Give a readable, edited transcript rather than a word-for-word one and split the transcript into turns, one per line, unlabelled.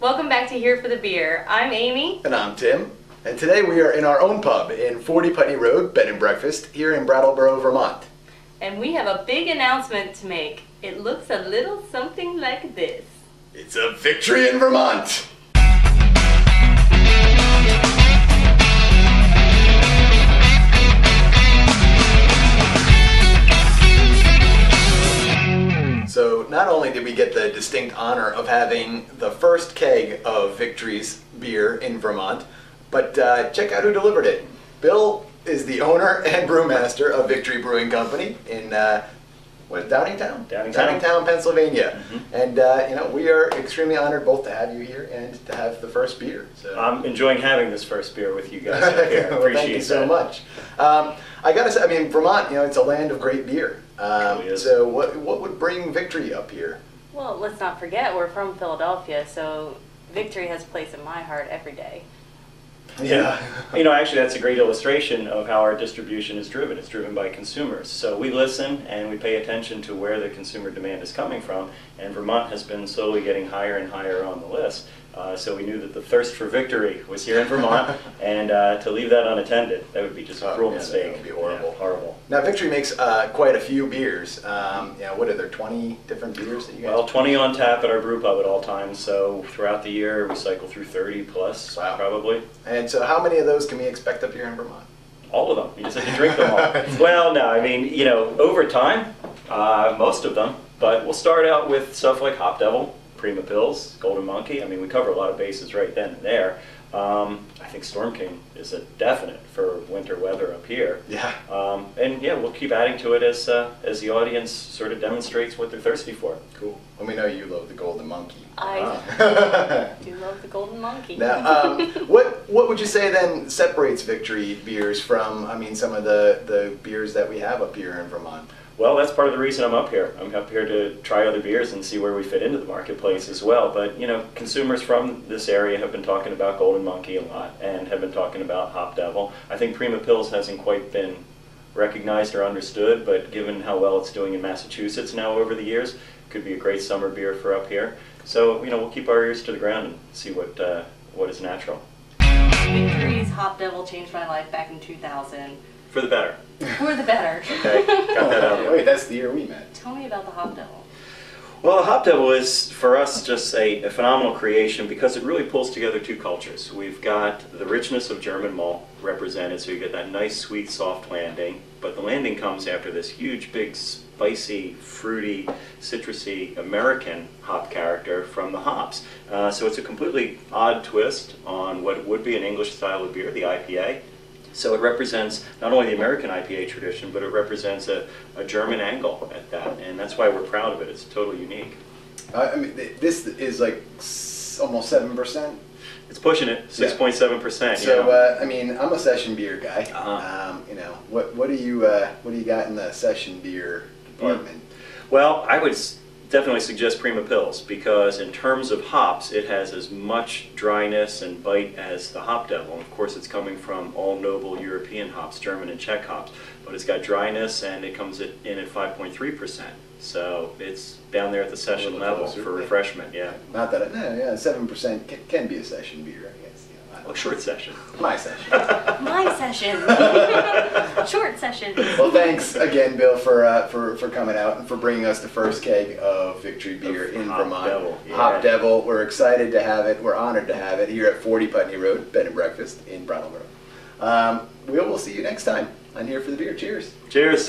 Welcome back to Here for the Beer. I'm Amy.
And I'm Tim. And today we are in our own pub in 40 Putney Road, Bed and Breakfast, here in Brattleboro, Vermont.
And we have a big announcement to make. It looks a little something like this.
It's a victory in Vermont! So not only did we get the distinct honor of having the first keg of Victory's beer in Vermont, but check out who delivered it. Bill is the owner and brewmaster of Victory Brewing Company in Downingtown? Downingtown, Pennsylvania. Mm-hmm. And we are extremely honored both to have you here and to have the first beer. So.
I'm enjoying having this first beer with you guys up here.
Well,
Appreciate
thank you so
that.
much. I gotta say, I mean, Vermont, it's a land of great beer. So what would bring Victory up here?
Well, let's not forget we're from Philadelphia, so Victory has a place in my heart every day.
Yeah.
Actually that's a great illustration of how our distribution is driven. It's driven by consumers. So we listen and we pay attention to where the consumer demand is coming from, and Vermont has been slowly getting higher and higher on the list. So we knew that the thirst for victory was here in Vermont, and to leave that unattended, that would be just a cruel mistake.
That would be horrible.
Yeah, horrible.
Now Victory makes quite a few beers. What are there, 20 different beers that you guys?
Well, 20 on tap at our brew pub at all times, so throughout the year we cycle through 30 plus,
wow.
Probably.
And so how many of those can we expect up here in Vermont?
All of them. You just have to drink them all. Well, no, I mean, over time, most of them, but we'll start out with stuff like Hop Devil, Prima Pils, Golden Monkey. I mean, we cover a lot of bases right then and there. I think Storm King is a definite for winter weather up here.
Yeah.
And yeah, we'll keep adding to it as the audience sort of demonstrates what they're thirsty for.
Cool. Well, we know you love the Golden Monkey.
I do love the Golden Monkey.
Now, what would you say then separates Victory beers from, some of the beers that we have up here in Vermont?
Well, that's part of the reason I'm up here. I'm up here to try other beers and see where we fit into the marketplace as well. But, consumers from this area have been talking about Golden Monkey a lot and have been talking about Hop Devil. I think Prima Pils hasn't quite been recognized or understood, but given how well it's doing in Massachusetts now over the years, it could be a great summer beer for up here. So, we'll keep our ears to the ground and see what is natural.
Victory's Hop Devil changed my life back in 2000.
For the better.
For the better.
Okay, got that out of the way.
Wait, that's the year we met.
Tell me about the Hop Devil.
Well, the Hop Devil is, for us, just a phenomenal creation because it really pulls together two cultures. We've got the richness of German malt represented, so you get that nice, sweet, soft landing, but the landing comes after this huge, big, spicy, fruity, citrusy American hop character from the hops. So it's a completely odd twist on what would be an English style of beer, the IPA. So it represents not only the American IPA tradition, but it represents a German angle at that, and that's why we're proud of it. It's totally unique.
This is like almost 7%.
It's pushing it, 6.7%.
So I'm a session beer guy. What do you got in the session beer department?
Well, I would definitely suggest Prima Pils because in terms of hops, it has as much dryness and bite as the Hop Devil. Of course, it's coming from all noble European hops, German and Czech hops, but it's got dryness and it comes in at 5.3%. So it's down there at the session level for refreshment. Yeah.
Not that 7% can be a session beer, I guess.
A short session.
My session.
My session. Short session.
Well, thanks again, Bill, for coming out and for bringing us the first keg of Victory beer in Vermont.
Devil. Yeah.
Hop Devil. We're excited to have it. We're honored to have it here at 40 Putney Road, Bed and Breakfast in Brattleboro. We'll see you next time on Here for the Beer. Cheers.
Cheers.